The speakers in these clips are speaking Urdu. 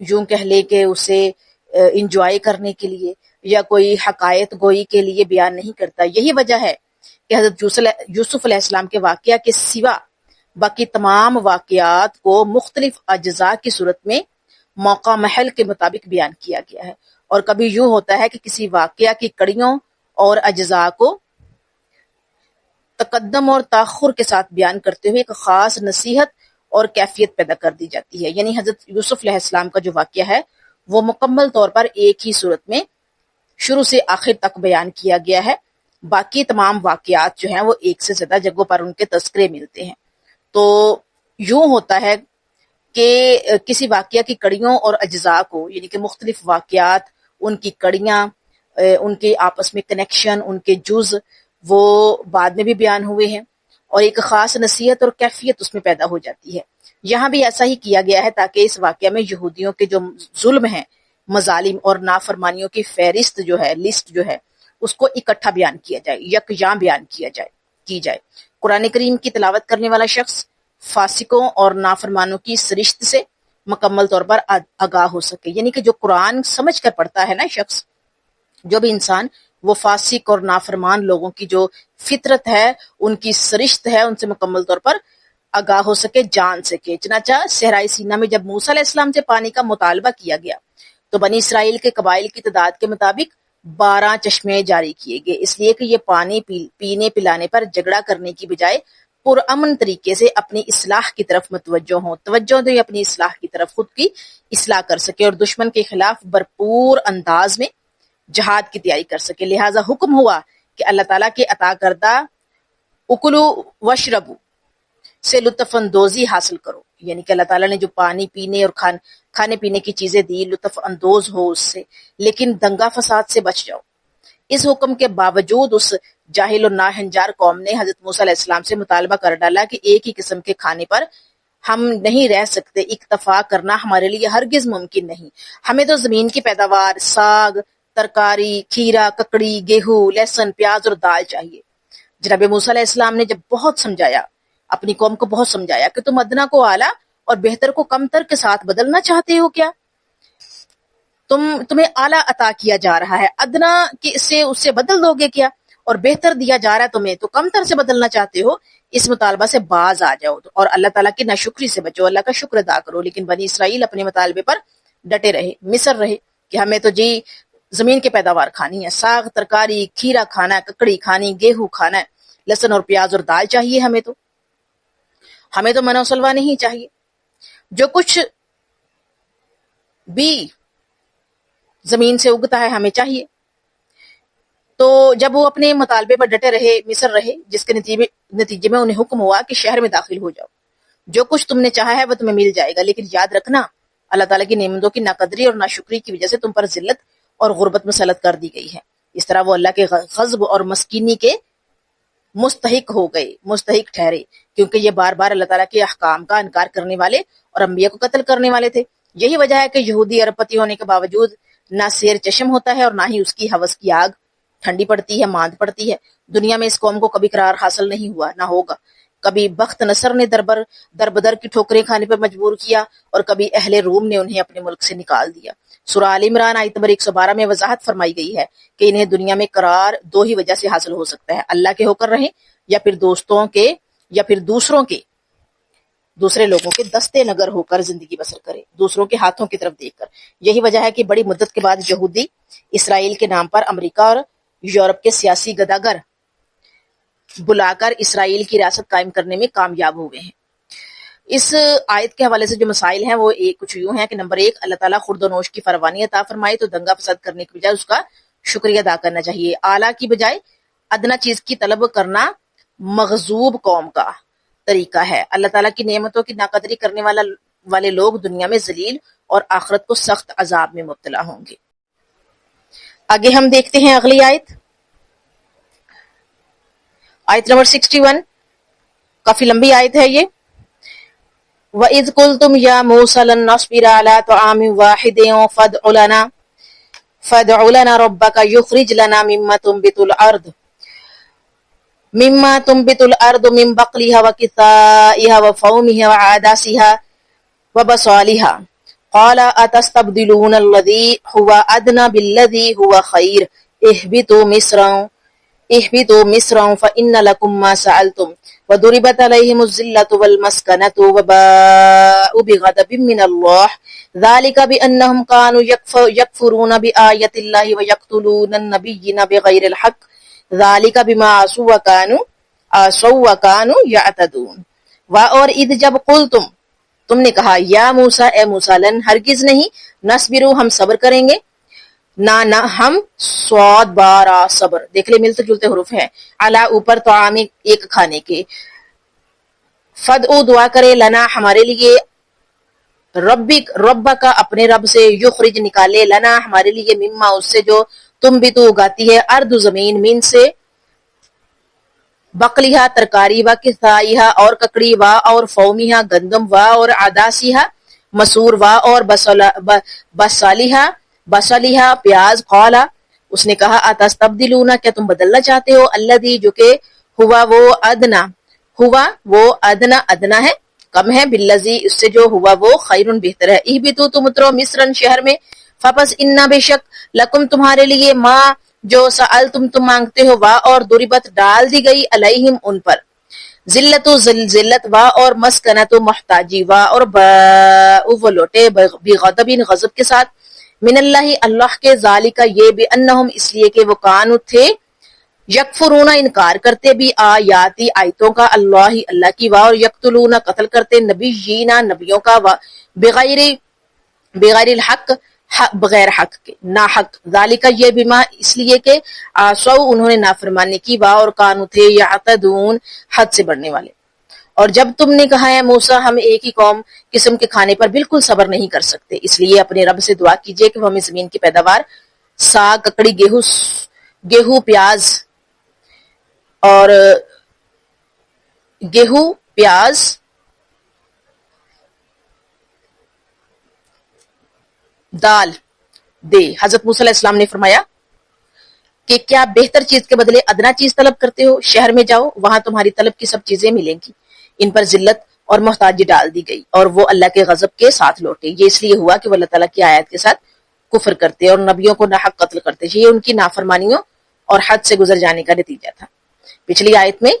یوں کہہ لے کہ اسے انجوائے کرنے کے لیے یا کوئی حقائق گوئی کے لیے بیان نہیں کرتا۔ یہی وجہ ہے کہ حضرت یوسف علیہ السلام کے واقعہ کے سوا باقی تمام واقعات کو مختلف اجزاء کی صورت میں موقع محل کے مطابق بیان کیا گیا ہے، اور کبھی یوں ہوتا ہے کہ کسی واقعہ کی کڑیوں اور اجزاء کو تقدم اور تاخر کے ساتھ بیان کرتے ہوئے ایک خاص نصیحت اور کیفیت پیدا کر دی جاتی ہے۔ یعنی حضرت یوسف علیہ السلام کا جو واقعہ ہے وہ مکمل طور پر ایک ہی صورت میں شروع سے آخر تک بیان کیا گیا ہے، باقی تمام واقعات جو ہیں وہ ایک سے زیادہ جگہوں پر ان کے تذکرے ملتے ہیں۔ تو یوں ہوتا ہے کہ کسی واقعہ کی کڑیوں اور اجزاء کو، یعنی کہ مختلف واقعات، ان کی کڑیاں، ان کے آپس میں کنیکشن، ان کے جز وہ بعد میں بھی بیان ہوئے ہیں، اور ایک خاص نصیحت اور کیفیت اس میں پیدا ہو جاتی ہے۔ یہاں بھی ایسا ہی کیا گیا ہے تاکہ اس واقعہ میں یہودیوں کے جو ظلم ہیں، مظالم اور نافرمانیوں کی فہرست جو ہے، لسٹ جو ہے، اس کو اکٹھا بیان کیا جائے، یکجاں بیان کی جائے۔ قرآن کریم کی تلاوت کرنے والا شخص فاسقوں اور نافرمانوں کی سرشت سے مکمل طور پر آگاہ ہو سکے۔ یعنی کہ جو قرآن سمجھ کر پڑھتا ہے نا شخص، جو بھی انسان، وہ فاسق اور نافرمان لوگوں کی جو فطرت ہے، ان کی سرشت ہے، ان سے مکمل طور پر آگاہ ہو سکے، جان سکے۔ چنانچہ صحرائے سینا میں جب موسیٰ علیہ السلام سے پانی کا مطالبہ کیا گیا تو بنی اسرائیل کے قبائل کی تعداد کے مطابق 12 چشمے جاری کیے گئے، اس لیے کہ یہ پانی پینے پلانے پر جھگڑا کرنے کی بجائے پرامن طریقے سے اپنی اصلاح کی طرف متوجہ ہوں، توجہ دے اپنی اصلاح کی طرف، خود کی اصلاح کر سکے اور دشمن کے خلاف بھرپور انداز میں جہاد کی تیاری کر سکے۔ لہٰذا حکم ہوا کہ اللہ تعالیٰ کے عطا کردہ اکلو وشربو سے لطف اندوزی حاصل کرو، یعنی کہ اللہ تعالیٰ نے جو پانی پینے اور کھانے پینے کی چیزیں دی، لطف اندوز ہو اس سے، لیکن دنگا فساد سے بچ جاؤ۔ اس حکم کے باوجود اس جاہل اور ناہنجار قوم نے حضرت موسیٰ علیہ السلام سے مطالبہ کر ڈالا کہ ایک ہی قسم کے کھانے پر ہم نہیں رہ سکتے، اکتفا کرنا ہمارے لیے ہرگز ممکن نہیں، ہمیں تو زمین کی پیداوار، ساگ، ترکاری، کھیرا، ککڑی، گیہوں، لہسن، پیاز اور دال چاہیے۔ جناب موسیٰ علیہ السلام نے جب بہت سمجھایا، اپنی قوم کو بہت سمجھایا کہ تم ادنا کو اعلیٰ اور بہتر کو کمتر کے ساتھ بدلنا چاہتے ہو کیا؟ تمہیں اعلیٰ عطا کیا جا رہا ہے، ادنا سے اس سے بدل دو گے کیا؟ اور بہتر دیا جا رہا ہے تمہیں، تو کمتر سے بدلنا چاہتے ہو؟ اس مطالبہ سے باز آ جاؤ اور اللہ تعالیٰ کی ناشکری سے بچو، اللہ کا شکر ادا کرو۔ لیکن بنی اسرائیل اپنے مطالبے پر ڈٹے رہے، مصر رہے کہ ہمیں تو جی زمین کی پیداوار کھانی ہے، ساگ، ترکاری، کھیرا کھانا ہے، ککڑی کھانی، گیہوں کھانا ہے، لہسن اور پیاز اور دال چاہیے، ہمیں تو منو سلوا نہیں چاہیے، جو کچھ بھی زمین سے اگتا ہے ہمیں چاہیے۔ تو جب وہ اپنے مطالبے پر ڈٹے رہے، مصر رہے، جس کے نتیجے میں انہیں حکم ہوا کہ شہر میں داخل ہو جاؤ، جو کچھ تم نے چاہا ہے وہ تمہیں مل جائے گا، لیکن یاد رکھنا اللہ تعالیٰ کی نعمتوں کی ناقدری اور ناشکری کی وجہ سے تم پر ذلت اور غربت مسلط کر دی گئی ہے۔ اس طرح وہ اللہ کے غضب اور مسکینی کے مستحق ٹھہرے، کیونکہ یہ بار بار اللہ تعالیٰ کے احکام کا انکار کرنے والے اور انبیاء کو قتل کرنے والے تھے۔ یہی وجہ ہے کہ یہودی ارب پتی ہونے کے باوجود نہ سیر چشم ہوتا ہے اور نہ ہی اس کی ہوس کی آگ ٹھنڈی پڑتی ہے، ماند پڑتی ہے۔ دنیا میں اس قوم کو کبھی قرار حاصل نہیں ہوا، نہ ہوگا۔ کبھی بخت نصر نے دربدر کی ٹھوکریں کھانے پر مجبور کیا، اور کبھی اہل روم نے انہیں اپنے ملک سے نکال دیا۔ سورہ آل عمران آیت نمبر 112 میں وضاحت فرمائی گئی ہے کہ انہیں دنیا میں قرار دو ہی وجہ سے حاصل ہو سکتا ہے: اللہ کے ہو کر رہیں، یا پھر دوستوں کے، یا پھر دوسرے لوگوں کے دستے نگر ہو کر زندگی بسر کرے، دوسروں کے ہاتھوں کی طرف دیکھ کر۔ یہی وجہ ہے کہ بڑی مدت کے بعد یہودی اسرائیل کے نام پر امریکہ اور یورپ کے سیاسی گداگر بلا کر اسرائیل کی ریاست قائم کرنے میں کامیاب ہوئے ہیں۔ اس آیت کے حوالے سے جو مسائل ہیں وہ کچھ یوں ہیں کہ نمبر 1، اللہ تعالیٰ خورد و نوش کی فراوانی عطا فرمائے تو دنگا فساد کرنے کی بجائے اس کا شکریہ ادا کرنا چاہیے۔ اعلیٰ کی بجائے ادنا چیز کی طلب کرنا مغضوب قوم کا طریقہ ہے۔ اللہ تعالیٰ کی نعمتوں کی ناقدری کرنے والے لوگ دنیا میں ذلیل اور آخرت کو سخت عذاب میں مبتلا ہوں گے۔ آگے ہم دیکھتے ہیں اگلی آیت نمبر 61، کافی لمبی آیت ہے یہ۔ وَإِذْ قُلْتُمْ يَا مُوسَىٰ لَن نَّصْبِرَ عَلَىٰ طَعَامٍ وَاحِدٍ فَادْعُ لَنَا رَبَّكَ يُخْرِجْ لَنَا مِمَّا تُنبِتُ الْأَرْضُ مِن بَقْلِهَا وَقِثَّائِهَا وَفُومِهَا وَعَدَسِهَا وَبَصَالِهَا قال اتستبدلون الذي هو ادنى بالذي هو خير اهبطوا مصرا فإن لكم ما سألتم وضربت عليهم الذلة والمسكنة وباءوا بغضب من الله ذلك بأنهم كانوا يكفرون بآيات الله ويقتلون النبيين بغير الحق ذلك بما عصوا وكانوا يعتدون اور اذ جب قلتم تم نے کہا یا موسیٰ اے موسیٰ لن ہرگز نہیں نصبرو ہم صبر کریں گے نہ ہم سواد بارا صبر دیکھ لے ملتے جلتے حروف ہیں علا اوپر طعام ایک کھانے کے فدعو دعا کرے لنا ہمارے لیے رب کا اپنے رب سے یخرج نکالے لنا ہمارے لیے مما اس سے جو تم بھی تو اگاتی ہے ارض زمین من سے بقلیہ ترکاری و کثائیہ اور ککڑی و اور فومیہ گندم و اور عداسیہ مسور و اور بصلیہ پیاز قالا اس نے کہا اتستبدلون کیا تم بدلنا چاہتے ہو الذی جو کہ ہوا وہ ادنا ہے کم ہے بالذی اس سے جو ہوا وہ خیرن بہتر ہے اہبطوا تم اترو مصرن شہر میں فپس انا بے شک لکم تمہارے لیے ماں جو سألتم تم مانگتے ہو وا اور ضربت ڈال دی گئی علیہم ان پر ذلت و اور مسکنت محتاجی وا اور وہ لوٹے بغضب غضب کے ساتھ من اللہ کے ذالک یہ بے انہم اس لیے کہ وہ کانو تھے یکفرون انکار کرتے بھی آیاتی آیتوں کا اللہ کی وا اور یقتلون قتل کرتے نبیین نبیوں کا وا بغیر الحق بغیر حق کے ناحق ذالک یہ بما اس لیے کہ عصوا انہوں نے نافرمانی کی وا اور کانو تھے یعتدون حد سے بڑھنے والے اور جب تم نے کہا ہے موسیٰ ہم ایک ہی قسم کے کھانے پر بالکل صبر نہیں کر سکتے اس لیے اپنے رب سے دعا کیجئے کہ وہ ہمیں زمین کی پیداوار ساگ ککڑی گیہوں پیاز دال دے حضرت موسیٰ علیہ السلام نے فرمایا کہ کیا بہتر چیز کے بدلے ادنا چیز طلب کرتے ہو شہر میں جاؤ وہاں تمہاری طلب کی سب چیزیں ملیں گی ان پر ذلت اور محتاجی ڈال دی گئی اور وہ اللہ کے غضب کے ساتھ لوٹے یہ اس لیے ہوا کہ وہ اللہ تعالیٰ کی آیات کے ساتھ کفر کرتے اور نبیوں کو ناحق قتل کرتے یہ ان کی نافرمانیوں اور حد سے گزر جانے کا نتیجہ تھا پچھلی آیت میں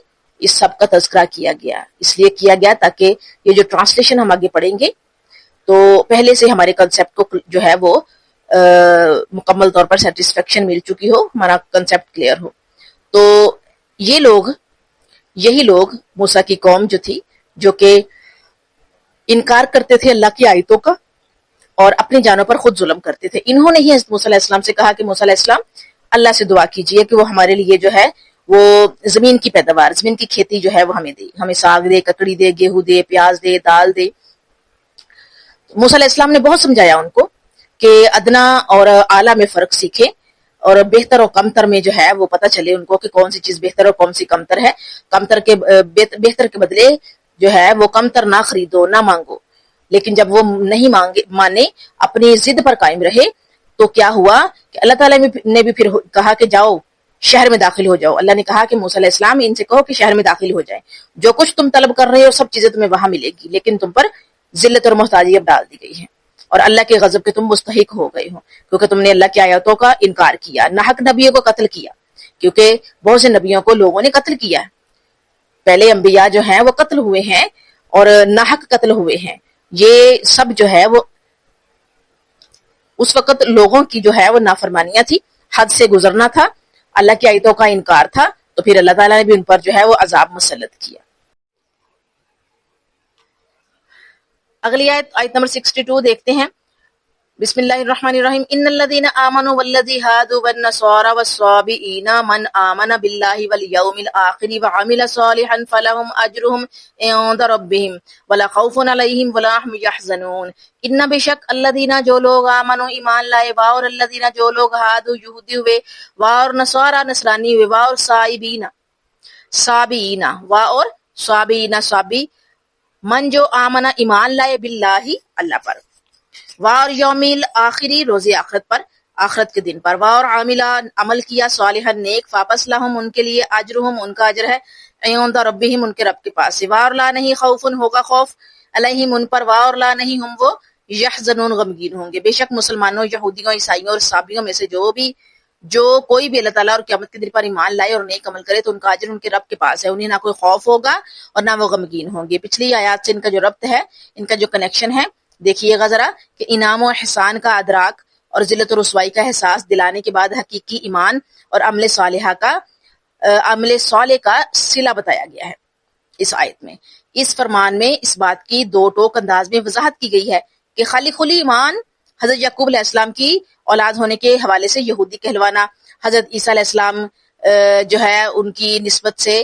اس سب کا تذکرہ کیا گیا اس لیے کیا گیا تاکہ یہ جو ٹرانسلیشن ہم آگے پڑھیں گے تو پہلے سے ہمارے کنسیپٹ کو جو ہے وہ مکمل طور پر سیٹسفیکشن مل چکی ہو ہمارا کنسیپٹ کلیئر ہو تو یہی لوگ موسیٰ کی قوم جو تھی جو کہ انکار کرتے تھے اللہ کی آیتوں کا اور اپنی جانوں پر خود ظلم کرتے تھے انہوں نے ہی حضرت موسیٰ علیہ السلام سے کہا کہ موسیٰ علیہ السلام اللہ سے دعا کیجئے کہ وہ ہمارے لیے جو ہے وہ زمین کی پیداوار زمین کی کھیتی جو ہے وہ ہمیں دے ہمیں ساگ دے ککڑی دے گیہوں دے پیاز دے دال دے موسیٰ علیہ السلام نے بہت سمجھایا ان کو کہ ادنا اور اعلیٰ میں فرق سیکھے اور بہتر اور کمتر میں جو ہے وہ پتہ چلے ان کو کہ کون سی چیز بہتر اور کون سی کمتر ہے بہتر کے بدلے جو ہے وہ کمتر نہ خریدو نہ مانگو لیکن جب وہ نہیں مانے اپنی ضد پر قائم رہے تو کیا ہوا کہ اللہ تعالیٰ نے بھی پھر کہا کہ جاؤ شہر میں داخل ہو جاؤ اللہ نے کہا کہ موسیٰ علیہ السلام ان سے کہو کہ شہر میں داخل ہو جائیں جو کچھ تم طلب کر رہے ہو سب چیزیں تمہیں وہاں ملے گی لیکن تم پر ذلت اور محتاجی اب ڈال دی گئی ہے اور اللہ کے غضب کے تم مستحق ہو گئے ہو کیونکہ تم نے اللہ کی آیاتوں کا انکار کیا ناحق نبیوں کو قتل کیا کیونکہ بہت سے نبیوں کو لوگوں نے قتل کیا پہلے انبیاء جو ہیں وہ قتل ہوئے ہیں اور ناحق قتل ہوئے ہیں یہ سب جو ہے وہ اس وقت لوگوں کی جو ہے وہ نافرمانیاں تھی حد سے گزرنا تھا اللہ کی آیتوں کا انکار تھا تو پھر اللہ تعالیٰ نے بھی ان پر جو ہے وہ عذاب مسلط کیا اگلی آیت نمبر 62 دیکھتے ہیں بسم اللہ الرحمن الرحیم ان الذين آمنوا والذي هادوا والنصارى والصابئين من آمن بالله واليوم الآخر وعمل صالحا فلهم أجرهم عند ربهم ولا خوف عليهم ولا هم يحزنون ان بشک الذين جو لوگ آمنوا ایمان لائے اور الذين جو لوگ ہادو یہودی ہوئے اور نصارى نصرانی ہوئے اور صابئین صابی من جو آمنا ایمان لائے باللہ اللہ پر وار یومیل آخری روز آخرت پر آخرت کے دن پر وار عاملہ عمل کیا صالحا نیک فاپس لہم ان کے لیے اجرہم ان کا اجر ہے عند ربہم ان کے رب کے پاس وار لا نہیں خوف ہوگا خوف علیہم ان پر وار لا نہیں ہم وہ یحزنون غمگین ہوں گے، بے شک مسلمانوں، یہودیوں، عیسائیوں اور صابیوں میں سے جو کوئی بھی اللہ تعالیٰ اور قیامت کے دن پر ایمان لائے اور نیک عمل کرے تو ان کا اجر ان کے رب کے پاس ہے، انہیں نہ کوئی خوف ہوگا اور نہ وہ غمگین ہوں گے۔ پچھلی آیات سے ان کا جو ربط ہے، ان کا جو کنیکشن ہے، دیکھیے گا ذرا کہ انعام و احسان کا ادراک اور ذلت و رسوائی کا احساس دلانے کے بعد حقیقی ایمان اور عمل صالح کا صلہ بتایا گیا ہے اس آیت میں۔ اس فرمان میں اس بات کی دو ٹوک انداز میں وضاحت کی گئی ہے کہ خالی خلی ایمان حضرت یعقوب علیہ السلام کی اولاد ہونے کے حوالے سے یہودی کہلوانا، حضرت عیسیٰ علیہ السلام جو ہے ان کی نسبت سے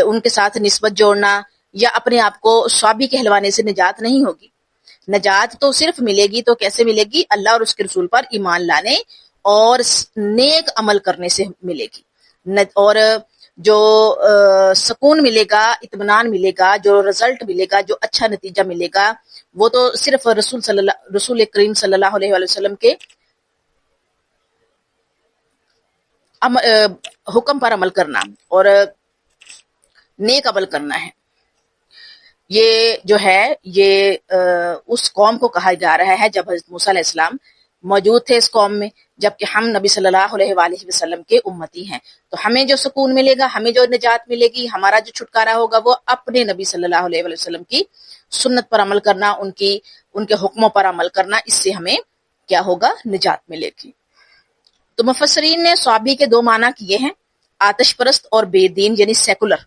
ان کے ساتھ نسبت جوڑنا یا اپنے آپ کو صابی کہلوانے سے نجات نہیں ہوگی۔ نجات تو صرف ملے گی، تو کیسے ملے گی؟ اللہ اور اس کے رسول پر ایمان لانے اور نیک عمل کرنے سے ملے گی۔ اور جو سکون ملے گا، اطمینان ملے گا، جو رزلٹ ملے گا، جو اچھا نتیجہ ملے گا، وہ تو صرف رسول کریم صلی اللہ علیہ وآلہ وسلم کے حکم پر عمل کرنا اور نیک عمل کرنا ہے۔ یہ جو ہے یہ اس قوم کو کہا جا رہا ہے جب حضرت موسیٰ علیہ السلام موجود تھے اس قوم میں، جبکہ ہم نبی صلی اللہ علیہ وآلہ وسلم کے امتی ہیں، تو ہمیں جو سکون ملے گا، ہمیں جو نجات ملے گی، ہمارا جو چھٹکارا ہوگا وہ اپنے نبی صلی اللہ علیہ وآلہ وسلم کی سنت پر عمل کرنا، ان کے حکموں پر عمل کرنا، اس سے ہمیں کیا ہوگا؟ نجات ملے گی۔ تو مفسرین نے صحابی کے دو معنی کیے ہیں، آتش پرست اور بے دین یعنی سیکولر۔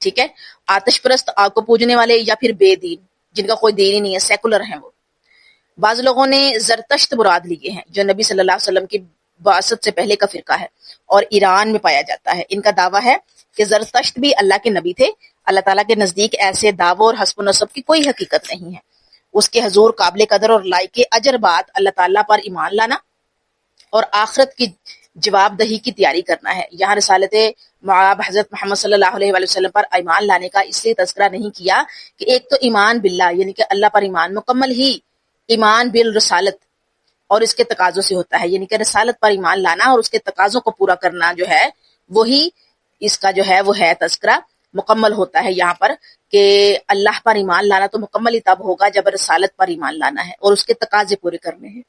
ٹھیک ہے، آتش پرست آگ کو پوجنے والے، یا پھر بے دین جن کا کوئی دین ہی نہیں ہے، سیکولر ہیں وہ۔ بعض لوگوں نے زرتشت مراد لیے ہیں جو نبی صلی اللہ علیہ وسلم کی بعثت سے پہلے کا فرقہ ہے اور ایران میں پایا جاتا ہے۔ ان کا دعویٰ ہے کہ زرتشت بھی اللہ کے نبی تھے۔ اللہ تعالیٰ کے نزدیک ایسے دعووں اور حسب و نسب کی کوئی حقیقت نہیں ہے۔ اس کے حضور قابل قدر اور لائق اجر بات اللہ تعالیٰ پر ایمان لانا اور آخرت کی جواب دہی کی تیاری کرنا ہے۔ یہاں رسالت معاب حضرت محمد صلی اللہ علیہ وآلہ وسلم پر ایمان لانے کا اس لیے تذکرہ نہیں کیا کہ ایک تو ایمان باللہ یعنی کہ اللہ پر ایمان مکمل ہی ایمان بالرسالت اور اس کے تقاضوں سے ہوتا ہے، یعنی کہ رسالت پر ایمان لانا اور اس کے تقاضوں کو پورا کرنا جو ہے وہی اس کا جو ہے وہ ہے تذکرہ مکمل ہوتا ہے یہاں پر، کہ اللہ پر ایمان لانا تو مکمل ہی تب ہوگا جب رسالت پر ایمان لانا ہے اور اس کے تقاضے پورے کرنے ہیں۔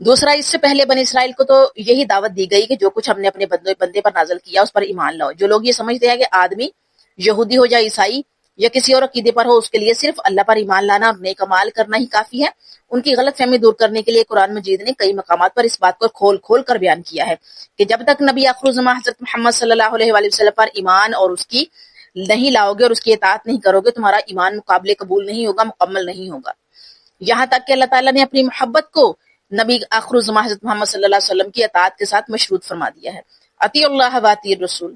دوسرا، اس سے پہلے بنی اسرائیل کو تو یہی دعوت دی گئی کہ جو کچھ ہم نے اپنے بندے پر نازل کیا اس پر ایمان لاؤ۔ جو لوگ یہ سمجھتے ہیں کہ آدمی یہودی ہو یا عیسائی یا کسی اور عقیدے پر ہو، اس کے لیے صرف اللہ پر ایمان لانا اور نیک اعمال کرنا ہی کافی ہے، ان کی غلط فہمی دور کرنے کے لیے قرآن مجید نے کئی مقامات پر اس بات کو کھول کھول کر بیان کیا ہے کہ جب تک نبی آخر الزماں حضرت محمد صلی اللہ علیہ وآلہ وسلم پر ایمان اور اس کی نہیں لاؤ گے اور اس کی اطاعت نہیں کرو گے، تمہارا ایمان مقابل قبول نہیں ہوگا، مکمل نہیں ہوگا۔ یہاں تک کہ اللہ تعالیٰ نے اپنی محبت کو نبی آخر الزماں حضرت محمد صلی اللہ علیہ وسلم کی اطاعت کے ساتھ مشروط فرما دیا ہے۔ اطیع اللہ و اطیع الرسول۔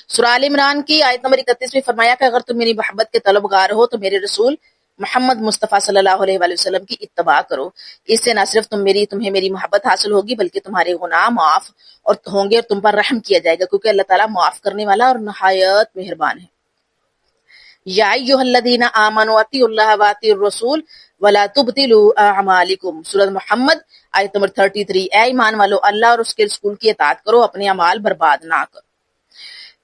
سورہ آل عمران کی آیت نمبر 31 میں فرمایا کہ اگر تم میری محبت کے طلبگار ہو تو میرے رسول محمد مصطفیٰ صلی اللہ علیہ وآلہ وسلم کی اتباع کرو، اس سے نہ صرف تمہیں میری محبت حاصل ہوگی بلکہ تمہارے گناہ معاف اور ہوں گے اور تم پر رحم کیا جائے گا، کیونکہ اللہ تعالیٰ معاف کرنے والا اور نہایت مہربان ہے۔ یا ایھا الذین آمنوا اطیعوا اللہ و اطیعوا الرسول ولا تبطلوا اعمالکم۔ سورۃ محمد آیت نمبر 33۔ اے ایمان والو، اللہ اور اس کے رسول کی اطاعت کرو، اپنے اعمال برباد نہ کرو۔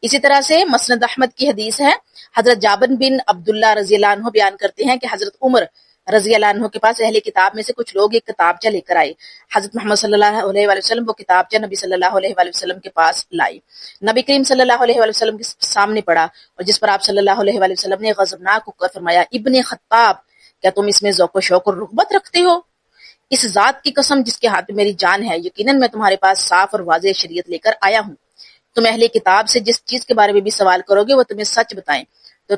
اسی طرح سے مسند احمد کی حدیث ہے، حضرت جابر بن عبداللہ رضی اللہ عنہ بیان کرتے ہیں کہ حضرت عمر رضی اللہ عنہ کے پاس اہل کتاب میں سے کچھ لوگ ایک کتابچہ لے کر آئے۔ حضرت محمد صلی اللہ علیہ وآلہ وسلم وہ کتابچہ نبی صلی اللہ علیہ وآلہ وسلم کے پاس لائے، نبی کریم صلی اللہ علیہ وآلہ وسلم کے سامنے پڑھا اور جس پر آپ صلی اللہ علیہ وآلہ وسلم نے غضبناک ہو کر فرمایا، ابن خطاب، کیا تم اس میں ذوق و شوق اور رغبت رکھتے ہو؟ اس ذات کی قسم جس کے ہاتھ میں میری جان ہے، یقیناً میں تمہارے پاس صاف اور واضح شریعت لے کر آیا ہوں۔ تم اہل کتاب سے جس چیز کے بارے میں بھی سوال کرو گے وہ تمہیں سچ بتائیں، تو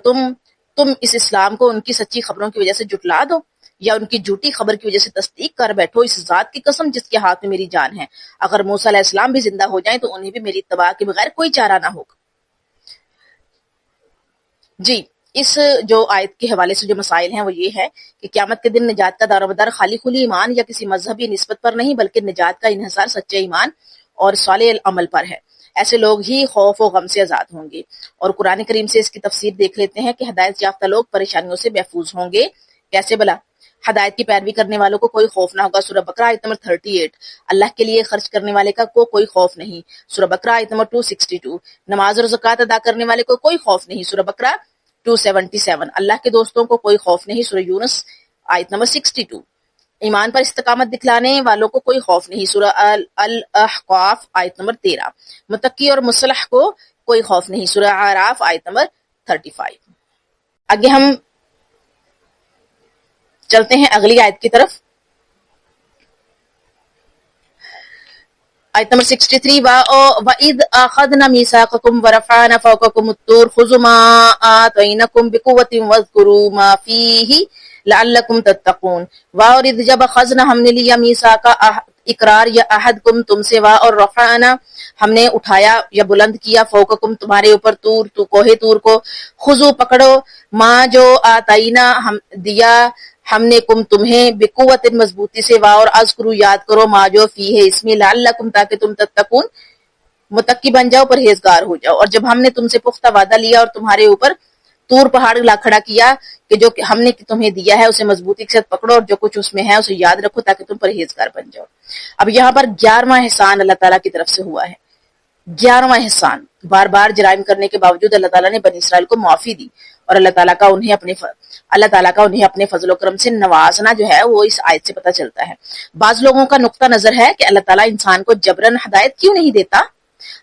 تم اس اسلام کو ان کی سچی خبروں کی وجہ سے جھٹلا دو یا ان کی جھوٹی خبر کی وجہ سے تصدیق کر بیٹھو۔ اس ذات کی قسم جس کے ہاتھ میں میری جان ہے، اگر موسیٰ علیہ السلام بھی زندہ ہو جائیں تو انہیں بھی میری اتباع کے بغیر کوئی چارہ نہ ہوگا۔ جی، اس جو آیت کے حوالے سے جو مسائل ہیں وہ یہ ہے کہ قیامت کے دن نجات کا دار و مدار خالی خلی ایمان یا کسی مذہبی نسبت پر نہیں بلکہ نجات کا انحصار سچے ایمان اور صالح عمل پر ہے۔ ایسے لوگ ہی خوف و غم سے آزاد ہوں گے، اور قرآن کریم سے اس کی تفسیر دیکھ لیتے ہیں کہ ہدایت یافتہ لوگ پریشانیوں سے محفوظ ہوں گے۔ کیسے بلا؟ ہدایت کی پیروی کرنے والوں کو کوئی خوف نہ ہوگا، سورہ بقرہ آیت نمبر 38۔ اللہ کے لیے خرچ کرنے والے کا کوئی خوف نہیں، سورہ بقرہ آیت نمبر 262۔ نماز اور زکوٰۃ ادا کرنے والے کو کوئی خوف نہیں، سورہ بقرہ 277 اللہ کے دوستوں کو کوئی خوف نہیں، سورہ یونس آیت نمبر 62 ایمان پر استقامت دکھلانے والوں کو کوئی خوف نہیں، سورہ الاحقاف آیت نمبر 13 متقی اور مصلح کو کوئی خوف نہیں، سورہ اعراف آیت نمبر 35 آگے ہم چلتے ہیں اگلی آیت کی طرف، آیت نمبر 63 وَإِذْ أَخَذْنَا مِيثَاقَكُمْ وَرَفَعْنَا فَوْقَكُمُ الطُّورَ خُذُوا مَا آتَيْنَاكُمْ بِقُوَّةٍ وَاذْكُرُوا مَا فِيهِ لَعَلَّكُمْ تَتَّقُونَ اور جب اخذنا ہم نے لیا میثاق اقرار یا عہد کم تم سے، اور رفعنا ہم نے اٹھایا یا بلند کیا، فوقکم تمہارے اوپر طور تو کوہ طور کو، خذو پکڑو، ما جو آتینا ہم دیا ہم نے کم تمہیں، بقوت مضبوطی سے، اور اذکرو یاد کرو، ما جو فی ہے اس میں، لعلکم تاکہ تم تتقون متقی بن جاؤ، پرہیزگار ہو جاؤ۔ اور جب ہم نے تم سے پختہ وعدہ لیا اور تمہارے اوپر طور پہاڑ لا کھڑا کیا کہ جو ہم نے تمہیں دیا ہے اسے مضبوطی کے ساتھ پکڑو اور جو کچھ اس میں ہے اسے یاد رکھو تاکہ تم پرہیزگار بن جاؤ۔ اب یہاں پر 11واں احسان اللہ تعالیٰ کی طرف سے ہوا ہے، 11واں احسان، بار بار جرائم کرنے کے باوجود اللہ تعالیٰ نے بنی اسرائیل کو معافی دی، اور اللہ تعالیٰ کا انہیں اپنے فضل و کرم سے نوازنا جو ہے وہ اس آیت سے پتہ چلتا ہے۔ بعض لوگوں کا نقطہ نظر ہے کہ اللہ تعالیٰ انسان کو جبراً ہدایت کیوں نہیں دیتا،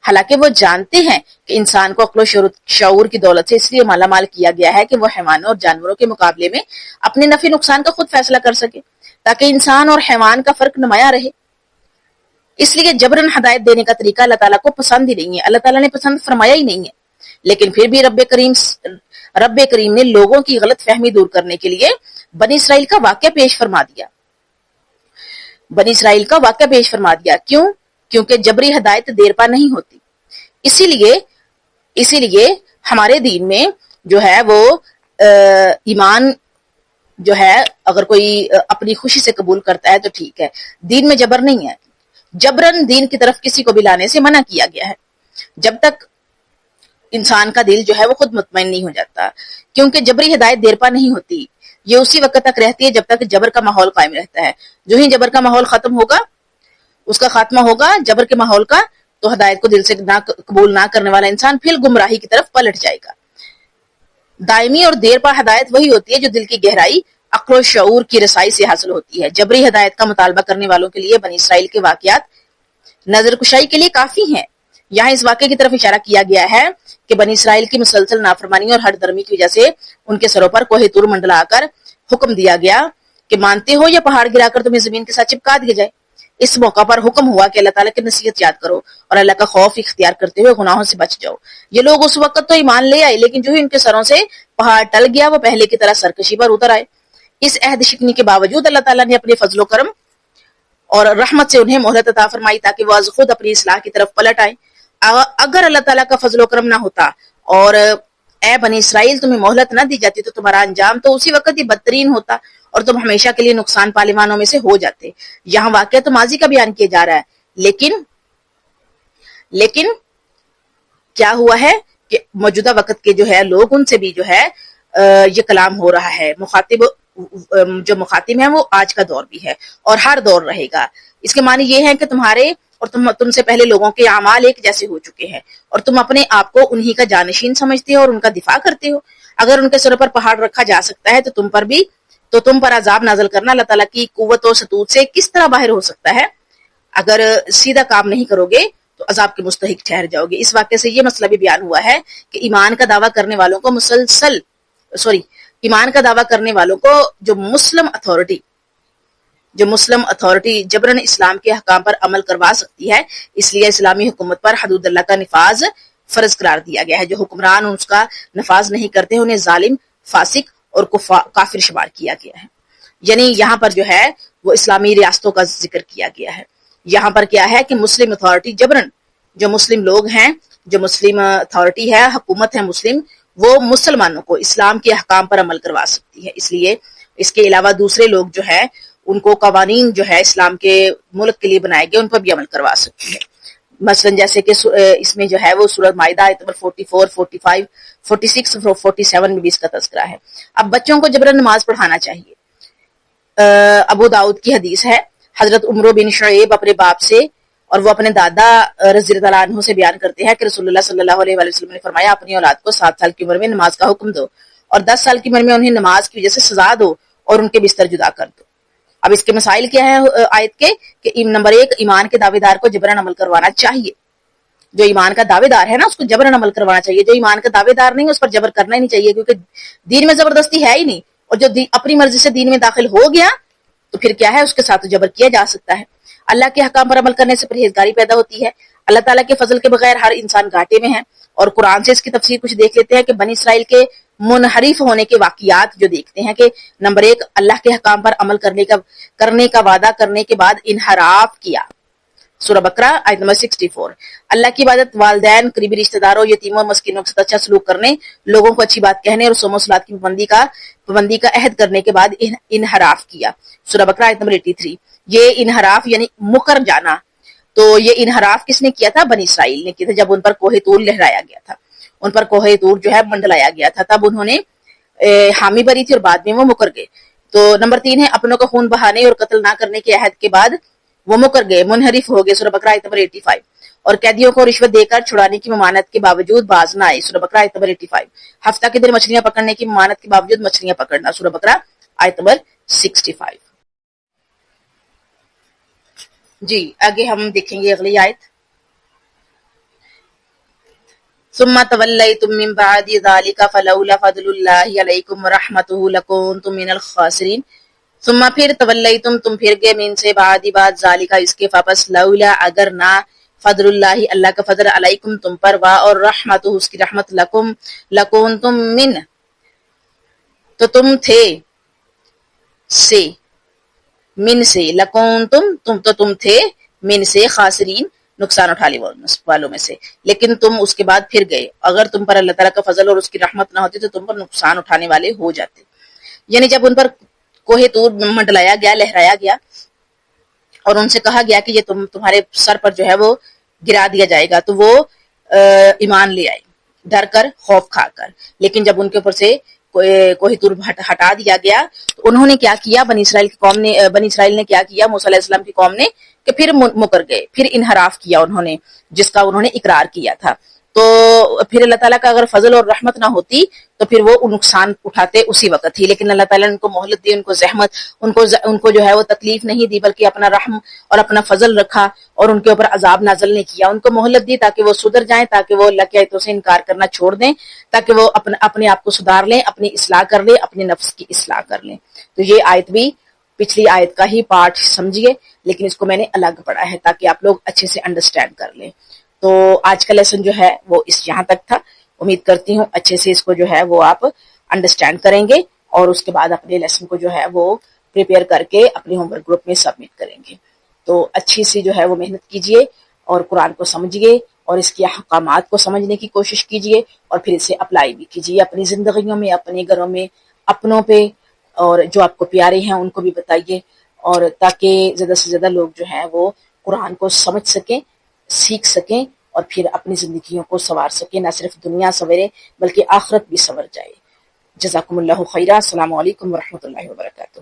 حالانکہ وہ جانتے ہیں کہ انسان کو عقل و شعور کی دولت سے اس لیے مالا مال کیا گیا ہے کہ وہ حیوانوں اور جانوروں کے مقابلے میں اپنے نفع نقصان کا خود فیصلہ کر سکے، تاکہ انسان اور حیوان کا فرق نمایاں رہے۔ اس لیے جبراً ہدایت دینے کا طریقہ اللہ تعالیٰ کو پسند ہی نہیں ہے، اللہ تعالیٰ نے پسند فرمایا ہی نہیں ہے۔ لیکن پھر بھی رب کریم نے لوگوں کی غلط فہمی دور کرنے کے لیے بنی اسرائیل کا واقعہ پیش فرما دیا۔ کیوں؟ کیونکہ جبری ہدایت دیر پا نہیں ہوتی۔ اسی لیے ہمارے دین میں جو ہے وہ ایمان جو ہے اگر کوئی اپنی خوشی سے قبول کرتا ہے تو ٹھیک ہے، دین میں جبر نہیں ہے، جبرن دین کی طرف کسی کو بھی لانے سے منع کیا گیا ہے، جب تک انسان کا دل جو ہے وہ خود مطمئن نہیں ہو جاتا، کیونکہ جبری ہدایت دیر پا نہیں ہوتی، یہ اسی وقت تک رہتی ہے جب تک جبر کا ماحول قائم رہتا ہے۔ جو ہی جبر کا ماحول ختم ہوگا، اس کا خاتمہ ہوگا جبر کے ماحول کا، تو ہدایت کو دل سے قبول نہ کرنے والا انسان پھر گمراہی کی طرف پلٹ جائے گا۔ دائمی اور دیر پا ہدایت وہی ہوتی ہے جو دل کی گہرائی، عقل و شعور کی رسائی سے حاصل ہوتی ہے۔ جبری ہدایت کا مطالبہ کرنے والوں کے لیے بنی اسرائیل کے واقعات نظر کشائی کے لیے کافی ہیں۔ یہاں اس واقعے کی طرف اشارہ کیا گیا ہے کہ بنی اسرائیل کی مسلسل نافرمانی اور ہر درمی کی وجہ سے ان کے سروں پر کوہ طور منڈلا کر حکم دیا گیا کہ مانتے ہو یا پہاڑ گرا کر تمہیں زمین کے ساتھ چپکا دیا جائے۔ اس موقع پر حکم ہوا کہ اللہ تعالیٰ کی نصیحت یاد کرو اور اللہ کا خوف اختیار کرتے ہوئے گناہوں سے بچ جاؤ۔ یہ لوگ اس وقت تو ایمان لے آئے، لیکن جو ہی ان کے سروں سے پہاڑ ٹل گیا وہ پہلے کی طرح سرکشی پر اتر آئے۔ اس عہد شکنی کے باوجود اللہ تعالیٰ نے اپنے فضل و کرم اور رحمت سے انہیں مہلت عطا فرمائی تاکہ وہ از خود اپنی اصلاح کی طرف پلٹ آئے۔ اگر اللہ تعالیٰ کا فضل و کرم نہ ہوتا اور اے بنی اسرائیل تمہیں مہلت نہ دی جاتی تو تمہارا انجام تو اسی وقت ہی بدترین ہوتا اور تم ہمیشہ کے لیے نقصان پانے والوں میں سے ہو جاتے۔ یہاں واقعہ تو ماضی کا بیان کیا جا رہا ہے، لیکن کیا ہوا ہے کہ موجودہ وقت کے جو ہے لوگ ان سے بھی جو ہے یہ کلام ہو رہا ہے، جو مخاطب ہیں وہ آج کا دور بھی ہے اور ہر دور رہے گا۔ اس کے معنی یہ ہے کہ تمہارے اور تم سے پہلے لوگوں کے اعمال ایک جیسے ہو چکے ہیں اور تم اپنے آپ کو انہی کا جانشین سمجھتے ہو اور ان کا دفاع کرتے ہو۔ اگر ان کے سروں پر پہاڑ رکھا جا سکتا ہے تو تم پر عذاب نازل کرنا اللہ تعالیٰ کی قوت و سطوت سے کس طرح باہر ہو سکتا ہے؟ اگر سیدھا کام نہیں کرو گے تو عذاب کے مستحق ٹھہر جاؤ گے۔ اس واقعے سے یہ مسئلہ بھی بیان ہوا ہے کہ ایمان کا دعویٰ کرنے والوں کو جو مسلم اتھارٹی جبرن اسلام کے احکام پر عمل کروا سکتی ہے، اس لیے اسلامی حکومت پر حدود اللہ کا نفاذ فرض قرار دیا گیا ہے۔ جو حکمران اس کا نفاذ نہیں کرتے انہیں ظالم، فاسق اور کافر شمار کیا گیا ہے۔ یعنی یہاں پر جو ہے وہ اسلامی ریاستوں کا ذکر کیا گیا ہے۔ یہاں پر کیا ہے کہ مسلم اتھارٹی جبرن، جو مسلم لوگ ہیں، جو مسلم اتھارٹی ہے، حکومت ہے مسلم، وہ مسلمانوں کو اسلام کے احکام پر عمل کروا سکتی ہے۔ اس لیے اس کے علاوہ دوسرے لوگ جو ہے ان کو قوانین جو ہے اسلام کے ملک کے لیے بنائے گئے ان پر بھی عمل کروا سکتی ہے۔ مثلا جیسے کہ اس میں جو ہے وہ سورۃ مائدہ آیت نمبر 44، 45، 46 اور 47 میں بھی اس کا تذکرہ ہے۔ اب بچوں کو جبرن نماز پڑھانا چاہیے۔ ابو داؤد کی حدیث ہے، حضرت عمر بن شعیب اپنے باپ سے اور وہ اپنے دادا رضی اللہ عنہ سے بیان کرتے ہیں کہ رسول اللہ صلی اللہ علیہ وسلم نے فرمایا اپنی اولاد کو 7 سال کی عمر میں نماز کا حکم دو اور 10 سال کی عمر میں انہیں نماز کی وجہ سے سزا دو اور ان کے بستر جدا کر دو۔ اب اس کے مسائل کیا ہے آیت کے کہ نمبر 1 ایمان کے دعوے دار کو جبرن عمل کروانا چاہیے، جو ایمان کا دعوے دار ہے نا اس کو جبرن عمل کروانا چاہیے، جو ایمان کا دعوے دار نہیں اس پر جبر کرنا ہی نہیں چاہیے، کیونکہ دین میں زبردستی ہے ہی نہیں، اور جو اپنی مرضی سے دین میں داخل ہو گیا تو پھر کیا ہے اس کے ساتھ جبر کیا جا سکتا ہے۔ اللہ کے حکام پر عمل کرنے سے پرہیزگاری پیدا ہوتی ہے۔ اللہ تعالیٰ کے فضل کے بغیر ہر انسان گھاٹے میں ہے، اور قرآن سے اس کی تفسیر کچھ دیکھ لیتے ہیں کہ بنی اسرائیل کے منحرف ہونے کے واقعات جو دیکھتے ہیں کہ نمبر 1 اللہ کے حکام پر عمل کرنے کا وعدہ کرنے کے بعد انحراف کیا۔ سورہ بقرہ آیت نمبر 64۔ اللہ کی عبادت، والدین، قریبی رشتہ داروں، یتیموں اور مسکینوں کے ساتھ اچھا سلوک کرنے، لوگوں کو اچھی بات کہنے اور صوم و صلات کی پابندی کا عہد کرنے کے بعد انحراف کیا۔ سورہ بقرہ آیت نمبر 83۔ یہ انحراف یعنی مکر جانا، تو یہ انحراف کس نے کیا تھا؟ بنی اسرائیل نے کیا تھا، جب ان پر کوہ طور لہرایا گیا تھا، ان پر کوہ طور جو ہے منڈلایا گیا تھا، تب انہوں نے حامی بری تھی اور بعد میں وہ مکر گئے۔ تو نمبر 3 ہے اپنوں کا خون بہانے اور قتل نہ کرنے کے عہد کے بعد وہ مکر گئے، منحرف ہو گئے۔ سورہ بقرہ آیت نمبر 85۔ اور قیدیوں کو رشوت دے کر چھڑانے کی ممانعت کے باوجود باز نہ آئے۔ سورہ بقرہ آیت نمبر 85۔ ہفتہ کے دن مچھلیاں پکڑنے کی ممانعت کے باوجود مچھلیاں پکڑنا۔ سورہ بقرہ آیت نمبر 65۔ جی آگے ہم دیکھیں گے اگلی آیت۔ ثم تولیتم من بعد ذلك فلولا فضل اللہ علیکم ورحمتہ لکنتم من الخاسرین۔ ثم پھر تولیتم تم پھر گئے من سے بعد ذالک اس کے واپس، لولا اگر نہ، فضل اللہ اللہ کا فضل، علیکم تم پر، اور رحمتہ اس کی رحمت، لکنتم من تو تم تھے، سے من سے، لکنتم تم تھے، من سے، خاسرین نقصان اٹھانے والوں میں سے، لیکن تم اس کے بعد پھر گئے۔ اگر تم پر اللہ تعالیٰ کا فضل اور اس کی رحمت نہ ہوتی تو تم پر نقصان اٹھانے والے ہو جاتے۔ یعنی جب ان پر کوہ طور منڈلایا گیا، لہرایا گیا، اور ان سے کہا گیا کہ یہ تمہارے سر پر جو ہے وہ گرا دیا جائے گا، تو وہ ایمان لے آئے، ڈر کر، خوف کھا کر۔ لیکن جب ان کے اوپر سے کوہ طور ہٹا دیا گیا تو انہوں نے کیا کیا، بنی اسرائیل نے کیا کیا، موسیٰ علیہ السلام کی قوم نے، کہ پھر مکر گئے، پھر انحراف کیا انہوں نے، جس کا انہوں نے اقرار کیا تھا۔ تو پھر اللہ تعالیٰ کا اگر فضل اور رحمت نہ ہوتی تو پھر وہ نقصان اٹھاتے اسی وقت ہی، لیکن اللہ تعالیٰ نے ان کو مہلت دی، ان کو زحمت، ان کو جو ہے وہ تکلیف نہیں دی، بلکہ اپنا رحم اور اپنا فضل رکھا، اور ان کے اوپر عذاب نازل نہیں کیا، ان کو مہلت دی تاکہ وہ سدھر جائیں، تاکہ وہ اللہ کی آیتوں سے انکار کرنا چھوڑ دیں، تاکہ وہ اپنے آپ کو سدھار لیں، اپنی اصلاح کر لیں، اپنے نفس کی اصلاح کر لیں۔ تو یہ آیت بھی پچھلی آیت کا ہی پارٹ سمجھیے، لیکن اس کو میں نے الگ پڑھا ہے تاکہ آپ لوگ اچھے سے انڈرسٹینڈ کر لیں۔ تو آج کا لیسن جو ہے وہ یہاں تک تھا، امید کرتی ہوں اچھے سے اس کو جو ہے وہ آپ انڈرسٹینڈ کریں گے، اور اس کے بعد اپنے لیسن کو جو ہے وہ پریپیئر کر کے اپنے ہوم ورک گروپ میں سبمٹ کریں گے۔ تو اچھی سی جو ہے وہ محنت کیجئے اور قرآن کو سمجھیے اور اس کے احکامات کو سمجھنے کی کوشش کیجئے، اور پھر اسے اپلائی بھی کیجئے اپنی زندگیوں میں، اپنے گھروں میں، اپنوں پہ، اور جو آپ کو پیارے ہیں ان کو بھی بتائیے، اور تاکہ زیادہ سے زیادہ لوگ جو ہیں وہ قرآن کو سمجھ سکیں، سیکھ سکیں، اور پھر اپنی زندگیوں کو سنوار سکیں، نہ صرف دنیا سنورے بلکہ آخرت بھی سنور جائے۔ جزاکم اللہ خیرہ۔ السلام علیکم ورحمۃ اللہ وبرکاتہ۔